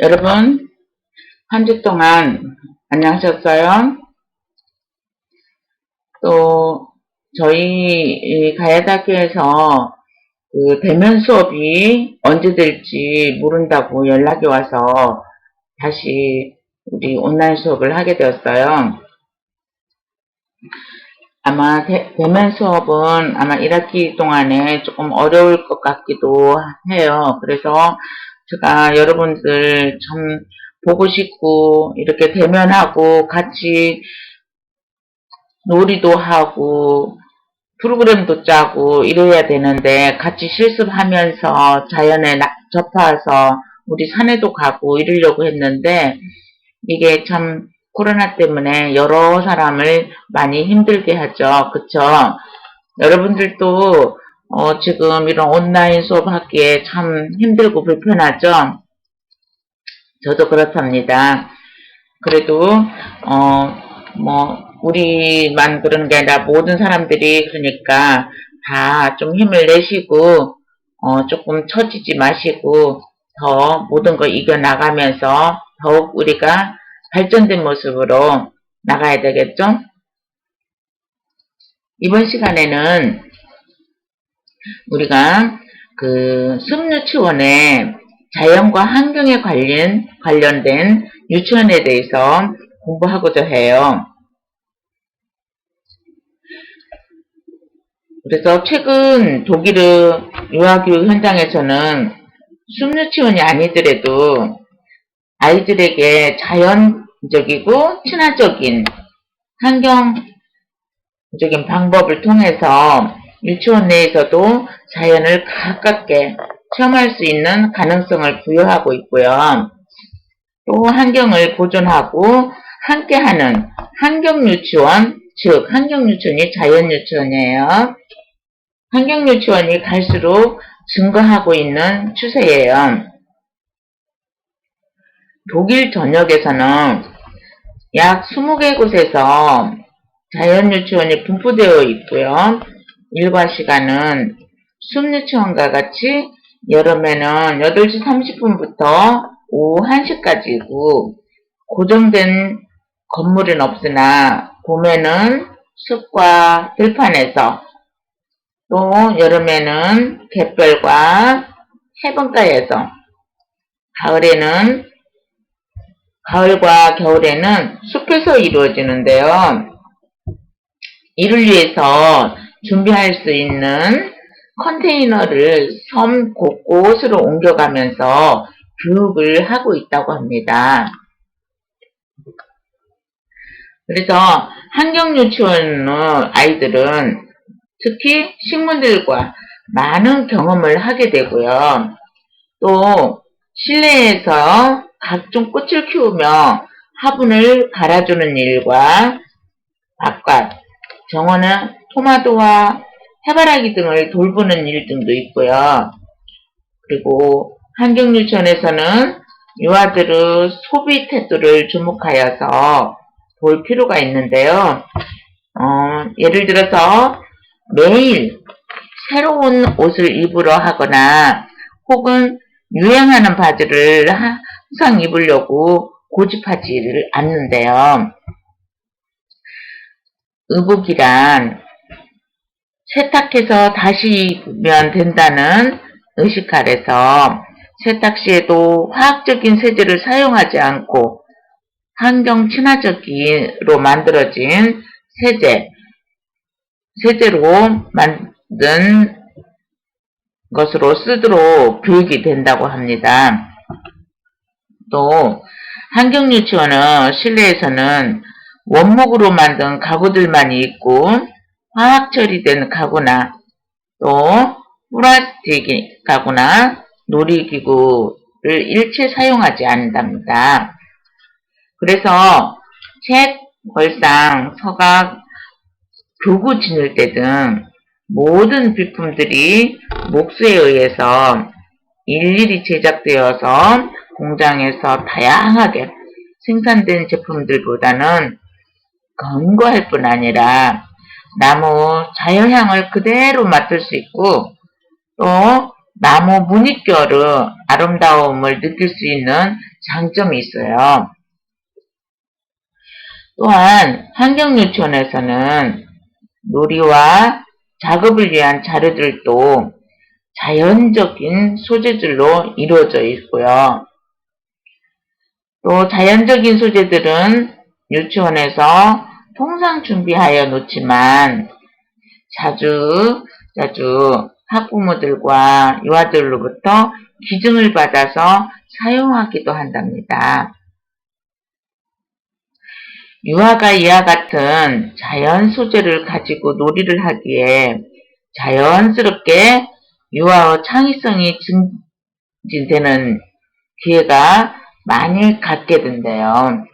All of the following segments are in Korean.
여러분, 한 주 동안 안녕하셨어요? 또, 저희 가야대학교에서 그 대면 수업이 언제 될지 모른다고 연락이 와서 다시 우리 온라인 수업을 하게 되었어요. 아마 대면 수업은 아마 1학기 동안에 조금 어려울 것 같기도 해요. 그래서 제가 여러분들 참 보고 싶고 이렇게 대면하고 같이 놀이도 하고 프로그램도 짜고 이래야 되는데 같이 실습하면서 자연에 접해서 우리 산에도 가고 이러려고 했는데 이게 참 코로나 때문에 여러 사람을 많이 힘들게 하죠. 그쵸? 여러분들도 지금 이런 온라인 수업 하기에 참 힘들고 불편하죠? 저도 그렇답니다. 그래도 우리만 그런 게 아니라 모든 사람들이 그러니까 다 좀 힘을 내시고 조금 처지지 마시고 더 모든 걸 이겨나가면서 더욱 우리가 발전된 모습으로 나가야 되겠죠? 이번 시간에는 우리가 그 숲유치원의 자연과 환경에 관련된 유치원에 대해서 공부하고자 해요. 그래서 최근 독일 유아교육 현장에서는 숲유치원이 아니더라도 아이들에게 자연적이고 친화적인 환경적인 방법을 통해서 유치원 내에서도 자연을 가깝게 체험할 수 있는 가능성을 부여하고 있고요. 또 환경을 보존하고 함께하는 환경유치원, 즉 환경유치원이 자연유치원이에요. 환경유치원이 갈수록 증가하고 있는 추세예요. 독일 전역에서는 약 20개 곳에서 자연유치원이 분포되어 있고요. 일과 시간은 숲유치원과 같이 여름에는 8시 30분부터 오후 1시까지고 고정된 건물은 없으나 봄에는 숲과 들판에서 또 여름에는 갯벌과 해변가에서 가을과 겨울에는 숲에서 이루어지는데요. 이를 위해서 준비할 수 있는 컨테이너를 섬 곳곳으로 옮겨가면서 교육을 하고 있다고 합니다. 그래서 환경유치원 아이들은 특히 식물들과 많은 경험을 하게 되고요. 또 실내에서 각종 꽃을 키우며 화분을 갈아주는 일과 바깥 정원은 토마토와 해바라기 등을 돌보는 일 등도 있고요. 그리고 환경유치원에서는 유아들의 소비 태도를 주목하여서 볼 필요가 있는데요. 예를 들어서 매일 새로운 옷을 입으려 하거나 혹은 유행하는 바지를 항상 입으려고 고집하지를 않는데요. 의복이란 세탁해서 다시 입으면 된다는 의식 아래서 세탁 시에도 화학적인 세제를 사용하지 않고 환경 친화적으로 만들어진 세제로 만든 것으로 쓰도록 교육이 된다고 합니다. 또 환경유치원은 실내에서는 원목으로 만든 가구들만 있고 화학 처리된 가구나 또 플라스틱 가구나 놀이기구를 일체 사용하지 않는답니다. 그래서 책, 벌상, 서각, 교구 진열대 등 모든 비품들이 목수에 의해서 일일이 제작되어서 공장에서 다양하게 생산된 제품들보다는 검거할 뿐 아니라 나무 자연향을 그대로 맡을 수 있고 또 나무 무늬결의 아름다움을 느낄 수 있는 장점이 있어요. 또한 환경유치원에서는 놀이와 작업을 위한 자료들도 자연적인 소재들로 이루어져 있고요. 또 자연적인 소재들은 유치원에서 통상 준비하여 놓지만 자주 학부모들과 유아들로부터 기증을 받아서 사용하기도 한답니다. 유아가 이와 같은 자연 소재를 가지고 놀이를 하기에 자연스럽게 유아의 창의성이 증진되는 기회가 많이 갖게 된대요.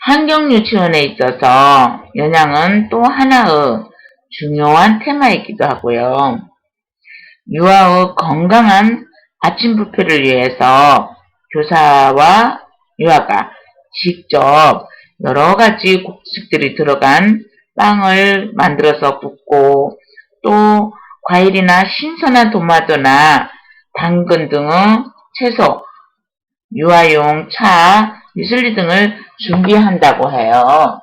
환경유치원에 있어서 영양은 또 하나의 중요한 테마이기도 하고요. 유아의 건강한 아침 뷔페를 위해서 교사와 유아가 직접 여러 가지 곡식들이 들어간 빵을 만들어서 붓고 또 과일이나 신선한 토마토나 당근 등의 채소, 유아용 차, mü슬리 등을 준비한다고 해요.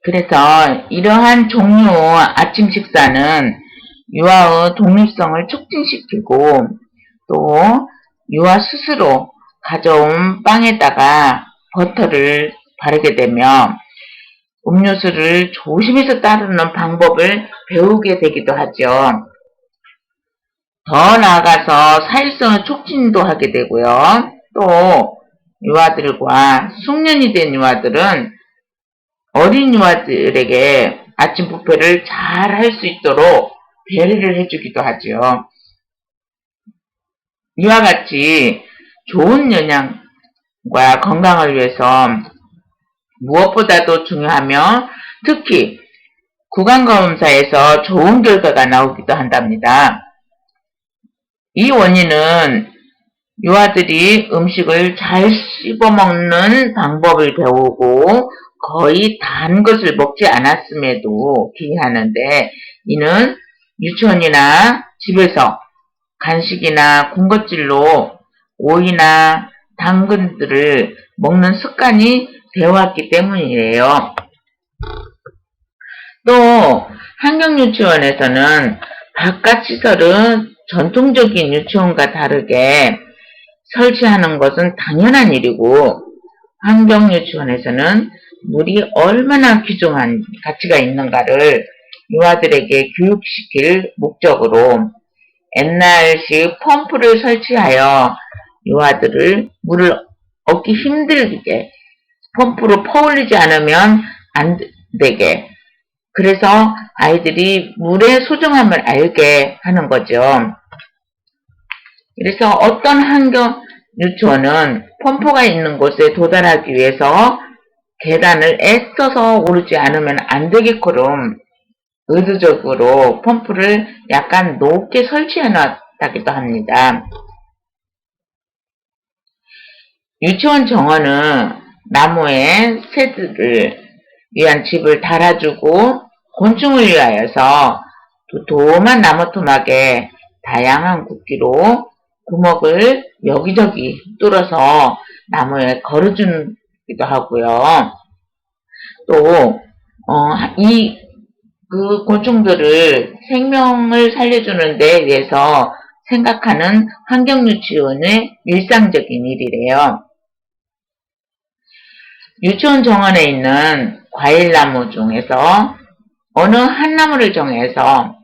그래서 이러한 종류 아침 식사는 유아의 독립성을 촉진시키고 또 유아 스스로 가져온 빵에다가 버터를 바르게 되며 음료수를 조심해서 따르는 방법을 배우게 되기도 하죠. 더 나아가서 사회성을 촉진도 하게 되고요. 또 유아들과 숙련이 된 유아들은 어린 유아들에게 아침 뷔페를 잘 할 수 있도록 배려를 해주기도 하죠. 이와 같이 좋은 영양과 건강을 위해서 무엇보다도 중요하며 특히 구강검사에서 좋은 결과가 나오기도 한답니다. 이 원인은 유아들이 음식을 잘 씹어먹는 방법을 배우고 거의 단 것을 먹지 않았음에도 기하는데 이는 유치원이나 집에서 간식이나 군것질로 오이나 당근들을 먹는 습관이 되어왔기 때문이에요. 또 환경유치원에서는 바깥 시설은 전통적인 유치원과 다르게 설치하는 것은 당연한 일이고 환경유치원에서는 물이 얼마나 귀중한 가치가 있는가를 유아들에게 교육시킬 목적으로 옛날식 펌프를 설치하여 유아들을 물을 얻기 힘들게 펌프로 퍼올리지 않으면 안 되게 그래서 아이들이 물의 소중함을 알게 하는 거죠. 그래서 어떤 환경 유치원은 펌프가 있는 곳에 도달하기 위해서 계단을 애써서 오르지 않으면 안 되게끔 의도적으로 펌프를 약간 높게 설치해 놨다기도 합니다. 유치원 정원은 나무에 새들을 위한 집을 달아주고 곤충을 위하여서 도톰한 나무 토막에 다양한 굵기로 구멍을 여기저기 뚫어서 나무에 걸어주기도 하고요. 또 그 곤충들을 생명을 살려주는 데 위해서 생각하는 환경유치원의 일상적인 일이래요. 유치원 정원에 있는 과일나무 중에서 어느 한 나무를 정해서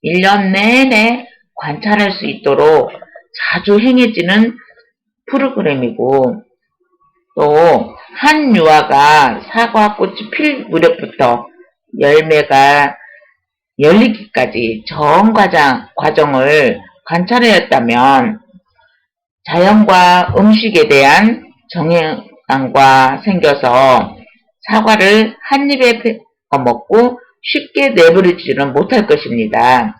1년 내내 관찰할 수 있도록 자주 행해지는 프로그램이고 또 한 유아가 사과꽃이 필 무렵부터 열매가 열리기까지 전 과정을 관찰하였다면 자연과 음식에 대한 정향과 생겨서 사과를 한 입에 먹고 쉽게 내버리지는 못할 것입니다.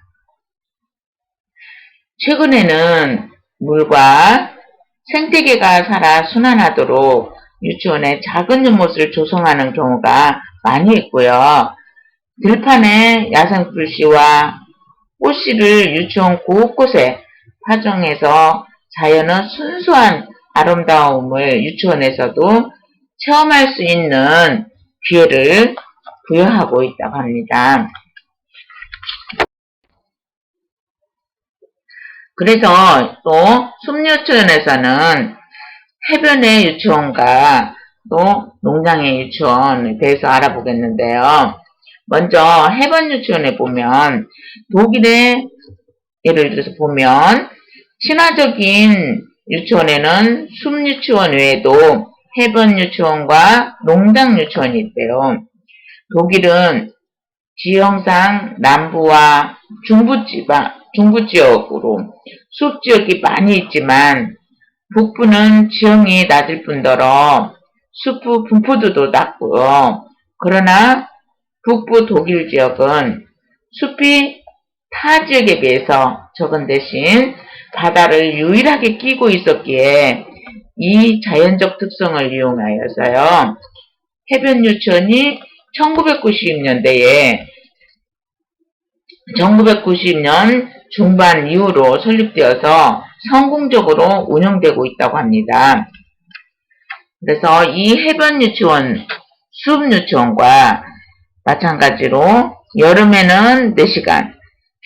최근에는 물과 생태계가 살아 순환하도록 유치원에 작은 연못을 조성하는 경우가 많이 있고요. 들판에 야생불씨와 꽃씨를 유치원 곳곳에 파종해서 자연의 순수한 아름다움을 유치원에서도 체험할 수 있는 기회를 부여하고 있다고 합니다. 그래서 또 숲유치원에서는 해변의 유치원과 또 농장의 유치원에 대해서 알아보겠는데요. 먼저 해변 유치원에 보면 독일의 예를 들어서 보면 친화적인 유치원에는 숲 유치원 외에도 해변 유치원과 농장 유치원이 있대요. 독일은 지형상 남부와 중부 지역으로 숲 지역이 많이 있지만 북부는 지형이 낮을 뿐더러 숲 분포도도 낮고요. 그러나 북부 독일 지역은 숲이 타 지역에 비해서 적은 대신 바다를 유일하게 끼고 있었기에 이 자연적 특성을 이용하여서요. 해변 유치원이 1990년 중반 이후로 설립되어서 성공적으로 운영되고 있다고 합니다. 그래서 이 해변 유치원, 숲 유치원과 마찬가지로 여름에는 4시간,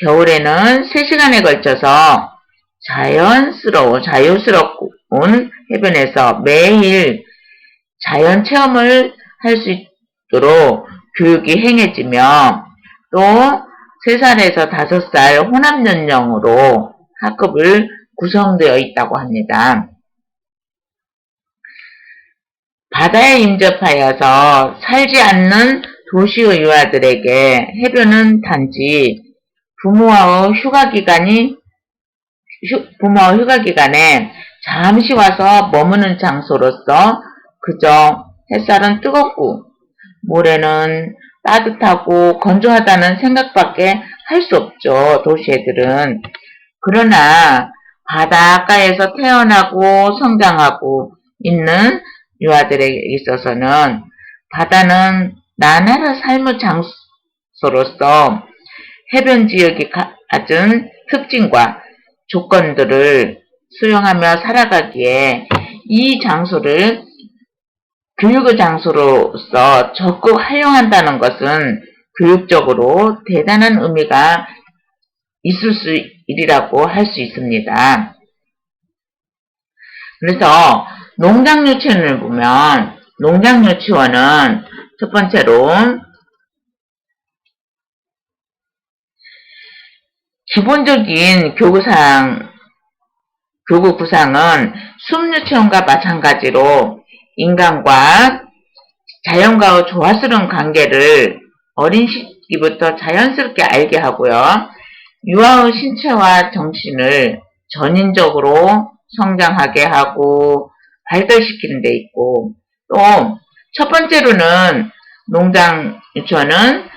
겨울에는 3시간에 걸쳐서 자유스러운 해변에서 매일 자연 체험을 할 수 있도록 교육이 행해지며 또 3살에서 5살 혼합연령으로 학급을 구성되어 있다고 합니다. 바다에 인접하여서 살지 않는 도시의 유아들에게 해변은 단지 부모와 휴가 기간에 잠시 와서 머무는 장소로서 그저 햇살은 뜨겁고 모래는 따뜻하고 건조하다는 생각밖에 할 수 없죠. 도시 애들은. 그러나 바닷가에서 태어나고 성장하고 있는 유아들에게 있어서는 바다는 나날의 삶의 장소로서 해변 지역이 가진 특징과 조건들을 수용하며 살아가기에 이 장소를 교육의 장소로서 적극 활용한다는 것은 교육적으로 대단한 의미가 있을 수 있으리라고 할 수 있습니다. 그래서 농장 유치원을 보면 농장 유치원은 첫 번째로 기본적인 교구 구상은 숲 유치원과 마찬가지로 인간과 자연과의 조화스러운 관계를 어린 시기부터 자연스럽게 알게 하고요. 유아의 신체와 정신을 전인적으로 성장하게 하고 발달시키는 데 있고 또 첫 번째로는 농장 유치원은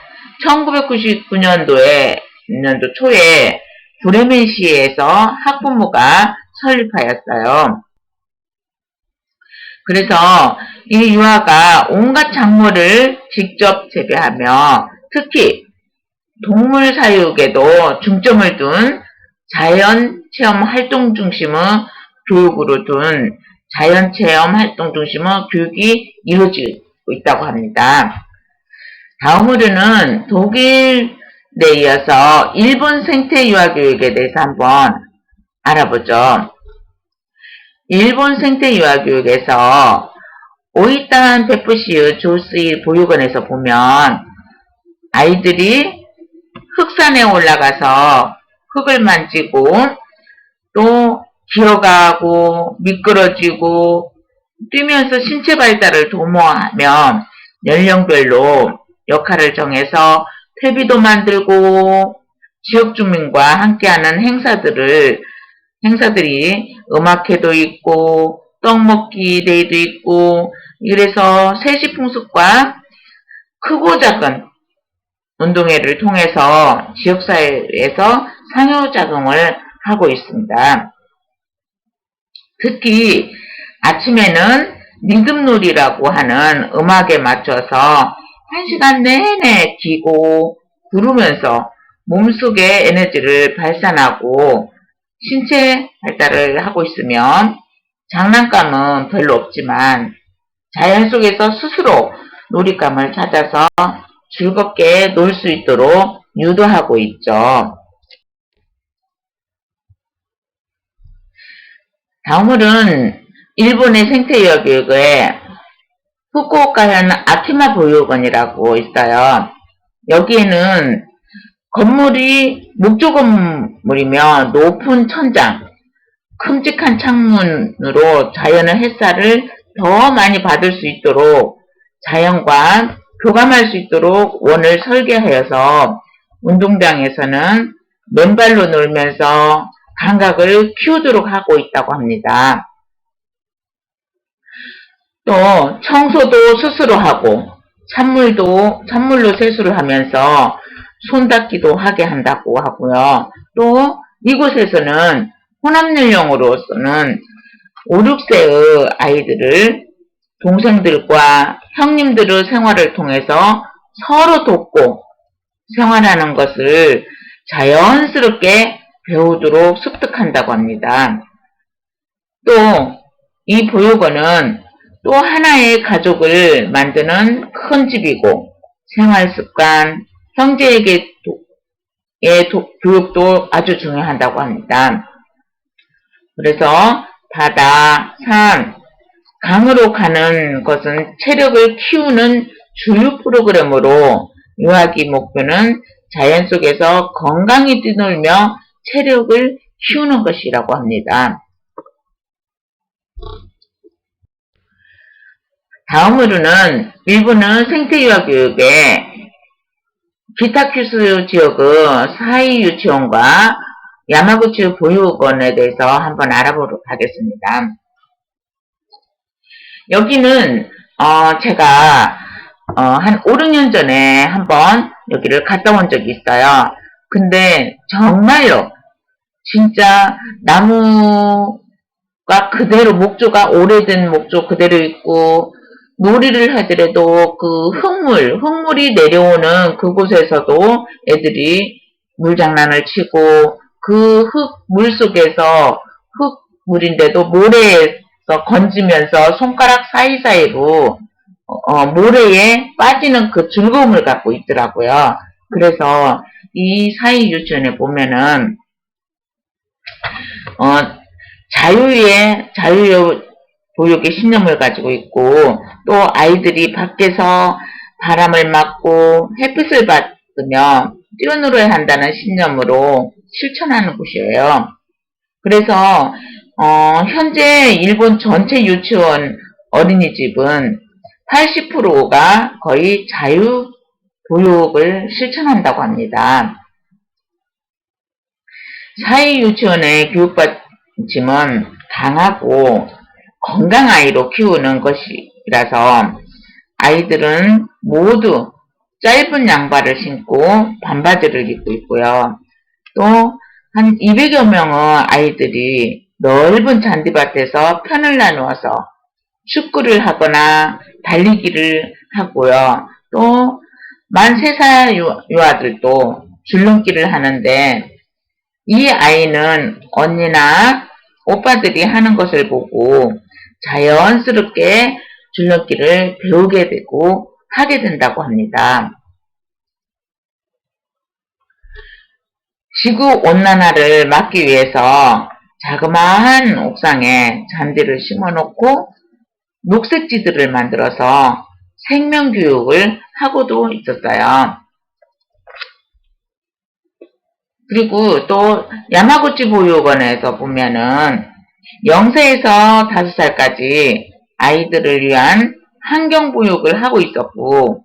1999년도 초에 브레멘시에서 학부모가 설립하였어요. 그래서 이 유아가 온갖 작물을 직접 재배하며 특히 동물 사육에도 중점을 둔 자연체험 활동 중심의 교육으로 둔 자연체험 활동 중심의 교육이 이루어지고 있다고 합니다. 다음으로는 독일에 이어서 일본 생태 유아 교육에 대해서 한번 알아보죠. 일본 생태 유아 교육에서 오이탄 베프시의 조스일 보육원에서 보면 아이들이 흙산에 올라가서 흙을 만지고 또 기어가고 미끄러지고 뛰면서 신체 발달을 도모하며 연령별로 역할을 정해서 퇴비도 만들고 지역 주민과 함께하는 행사들이 음악회도 있고 떡먹기 데이도 있고 이래서 세시풍습과 크고 작은 운동회를 통해서 지역사회에서 상호작용을 하고 있습니다. 특히 아침에는 리듬놀이라고 하는 음악에 맞춰서 1시간 내내 기고 구르면서 몸속에 에너지를 발산하고 신체 발달을 하고 있으면 장난감은 별로 없지만 자연 속에서 스스로 놀잇감을 찾아서 즐겁게 놀 수 있도록 유도하고 있죠. 다음으로는 일본의 생태유아 교육에 후쿠오카현 아키마 보육원이라고 있어요. 여기에는 건물이 목조 건물이며 높은 천장, 큼직한 창문으로 자연의 햇살을 더 많이 받을 수 있도록 자연과 교감할 수 있도록 원을 설계하여서 운동장에서는 맨발로 놀면서 감각을 키우도록 하고 있다고 합니다. 또 청소도 스스로 하고 찬물로 세수를 하면서 손 닦기도 하게 한다고 하고요. 또 이곳에서는 혼합연령으로서는 5, 6세의 아이들을 동생들과 형님들의 생활을 통해서 서로 돕고 생활하는 것을 자연스럽게 배우도록 습득한다고 합니다. 또 이 보육원은 또 하나의 가족을 만드는 큰 집이고 생활습관, 형제에게 교육도 아주 중요하다고 합니다. 그래서 바다, 산, 강으로 가는 것은 체력을 키우는 주요 프로그램으로 유아기 목표는 자연 속에서 건강히 뛰놀며 체력을 키우는 것이라고 합니다. 다음으로는 일본은 생태유아 교육에 기타큐슈 지역의 사이 유치원과 야마구치 보육원에 대해서 한번 알아보도록 하겠습니다. 여기는 제가 한 5, 6년 전에 한번 여기를 갔다 온 적이 있어요. 근데 정말로 진짜 나무가 그대로 목조가 오래된 목조 그대로 있고 놀이를 하더라도 그 흙물이 내려오는 그곳에서도 애들이 물장난을 치고 그 물 속에서 흙물인데도 모래에서 건지면서 손가락 사이사이로 모래에 빠지는 그 즐거움을 갖고 있더라고요. 그래서 이 사이 유치원에 보면은 자유의 보육의 신념을 가지고 있고 또 아이들이 밖에서 바람을 맞고 햇빛을 받으며 뛰어놀아야 한다는 신념으로 실천하는 곳이에요. 그래서 현재 일본 전체 유치원 어린이집은 80%가 거의 자유 보육을 실천한다고 합니다. 사이 유치원의 교육받침은 강하고 건강 아이로 키우는 것이라서 아이들은 모두 짧은 양발을 신고 반바지를 입고 있고요. 또 한 200여 명의 아이들이 넓은 잔디밭에서 편을 나누어서 축구를 하거나 달리기를 하고요. 또 만 3살 유아들도 줄넘기를 하는데 이 아이는 언니나 오빠들이 하는 것을 보고 자연스럽게 줄넘기를 배우게 되고 하게 된다고 합니다. 지구온난화를 막기 위해서 자그마한 옥상에 잔디를 심어놓고 녹색지들을 만들어서 생명교육을 하고도 있었어요. 그리고 또 야마구치 보육원에서 보면은 0세에서 5살까지 아이들을 위한 환경보육을 하고 있었고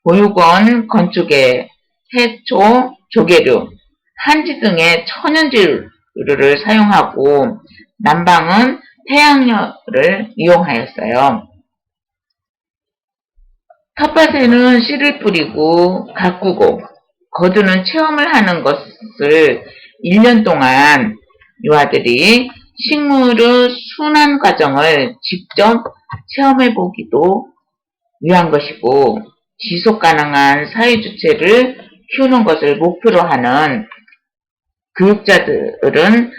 보육원 건축에 해초, 조개류, 한지 등의 천연재료를 사용하고 난방은 태양열을 이용하였어요. 텃밭에는 씨를 뿌리고 가꾸고 거두는 체험을 하는 것을 1년 동안 유아들이 식물의 순환 과정을 직접 체험해 보기도 위한 것이고, 지속 가능한 사회주체를 키우는 것을 목표로 하는 교육자들은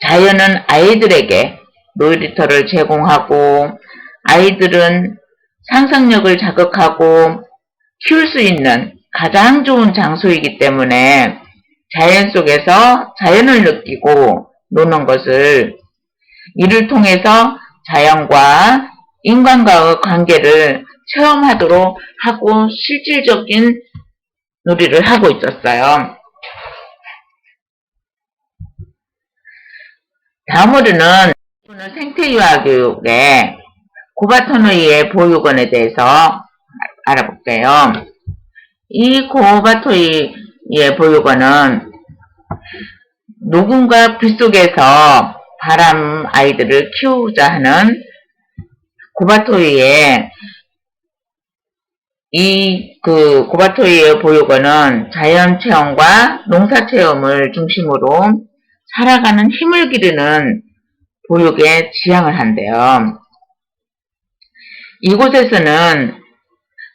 자연은 아이들에게 놀이터를 제공하고, 아이들은 상상력을 자극하고 키울 수 있는 가장 좋은 장소이기 때문에 자연 속에서 자연을 느끼고 노는 것을, 이를 통해서 자연과 인간과의 관계를 체험하도록 하고 실질적인 놀이를 하고 있었어요. 다음으로는 생태유아교육의 고바토노이의 보육원에 대해서 알아볼게요. 이 고바토이의 보육원은 녹음과 불 속에서 바람 아이들을 키우자 하는 고바토이의 고바토이의 보육원은 자연 체험과 농사 체험을 중심으로 살아가는 힘을 기르는 보육에 지향을 한대요. 이곳에서는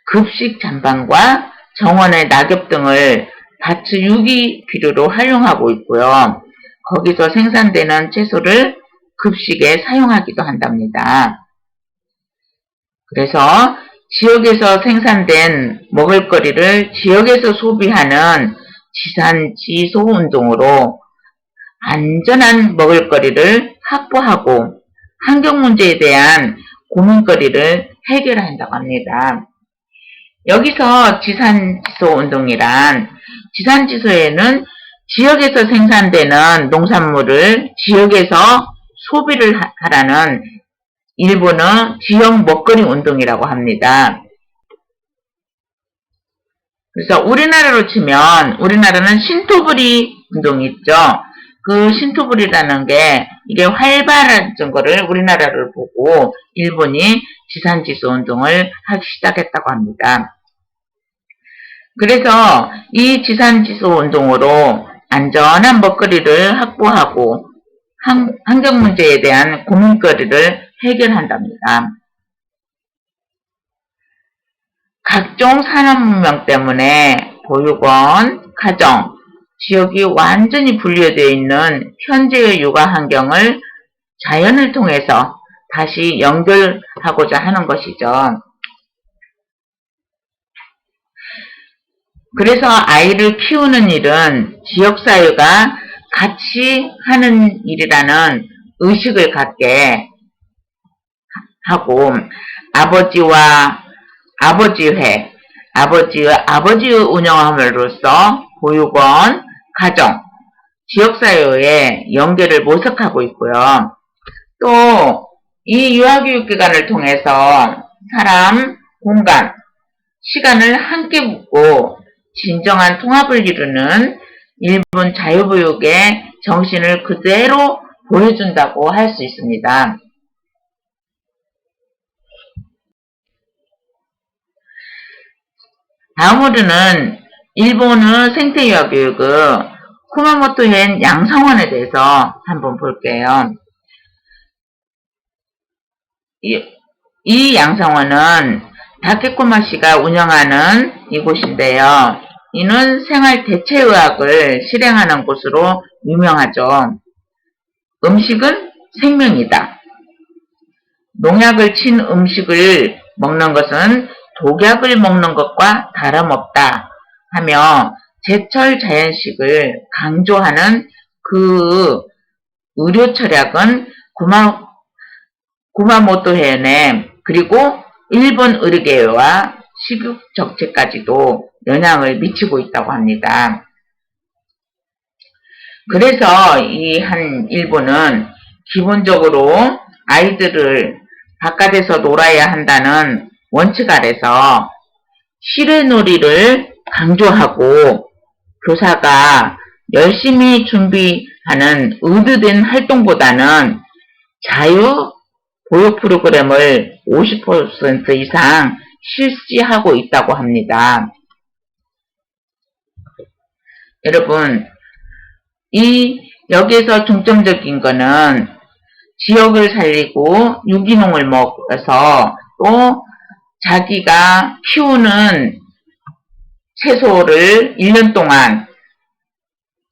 급식 잔반과 정원의 낙엽 등을 밭의 유기비료로 활용하고 있고요. 거기서 생산되는 채소를 급식에 사용하기도 한답니다. 그래서 지역에서 생산된 먹을거리를 지역에서 소비하는 지산지소 운동으로 안전한 먹을거리를 확보하고 환경 문제에 대한 고민거리를 해결한다고 합니다. 여기서 지산지소 운동이란, 지산지소에는 지역에서 생산되는 농산물을 지역에서 소비를 하라는 일본의 지역 먹거리 운동이라고 합니다. 그래서 우리나라로 치면, 우리나라는 신토부리 운동이 있죠. 그 신토부리라는 게 이게 활발한 거를 우리나라를 보고 일본이 지산지소 운동을 하기 시작했다고 합니다. 그래서 이 지산지소 운동으로 안전한 먹거리를 확보하고 환경 문제에 대한 고민거리를 해결한답니다. 각종 산업문명 때문에 보육원, 가정, 지역이 완전히 분리되어 있는 현재의 육아 환경을 자연을 통해서 다시 연결하고자 하는 것이죠. 그래서 아이를 키우는 일은 지역사회가 같이 하는 일이라는 의식을 갖게 하고, 아버지와 아버지회, 아버지의 운영함으로써 보육원, 가정, 지역사회의 연계를 모색하고 있고요. 또 이 유아교육기관을 통해서 사람, 공간, 시간을 함께 묻고 진정한 통합을 이루는 일본 자유보육의 정신을 그대로 보여준다고 할 수 있습니다. 다음으로는 일본의 생태유아교육의 쿠마모토현 양성원에 대해서 한번 볼게요. 이 양성원은 다케코마 씨가 운영하는 이곳인데요. 이는 생활 대체의학을 실행하는 곳으로 유명하죠. 음식은 생명이다. 농약을 친 음식을 먹는 것은 독약을 먹는 것과 다름없다 하며 제철 자연식을 강조하는 그 의료 철학은 구마모토현에, 그리고 일본 의료계와 식육 정책까지도 영향을 미치고 있다고 합니다. 그래서 이 한 일본은 기본적으로 아이들을 바깥에서 놀아야 한다는 원칙 아래서 실외놀이를 강조하고, 교사가 열심히 준비하는 의도된 활동보다는 자유 보육 프로그램을 50% 이상 실시하고 있다고 합니다. 여러분, 여기에서 중점적인 거는 지역을 살리고 유기농을 먹어서 또 자기가 키우는 채소를 1년 동안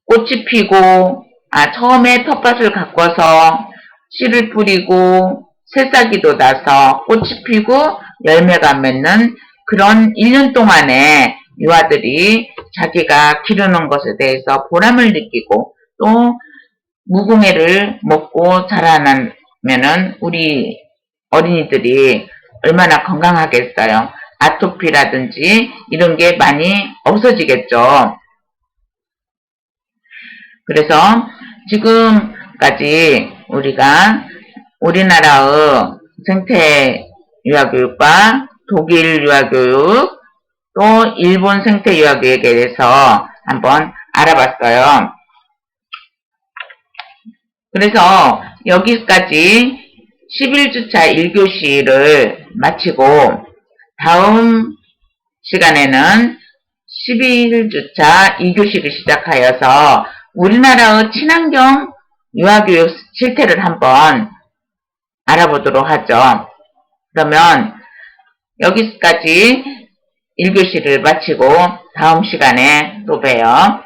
꽃이 피고, 처음에 텃밭을 가꿔서 씨를 뿌리고 새싹이도 나서 꽃이 피고 열매가 맺는 그런 1년 동안에 유아들이 자기가 기르는 것에 대해서 보람을 느끼고 또 무궁해를 먹고 자라나면은 우리 어린이들이 얼마나 건강하겠어요. 아토피라든지 이런 게 많이 없어지겠죠. 그래서 지금까지 우리가 우리나라의 생태 유아교육과 독일 유아교육 또 일본 생태 유아교육에 대해서 한번 알아봤어요. 그래서 여기까지 11주차 1교시를 마치고 다음 시간에는 11주차 2교시를 시작하여서 우리나라의 친환경 유아교육 실태를 한번 알아보도록 하죠. 그러면 여기까지 1교시를 마치고 다음 시간에 또 봬요.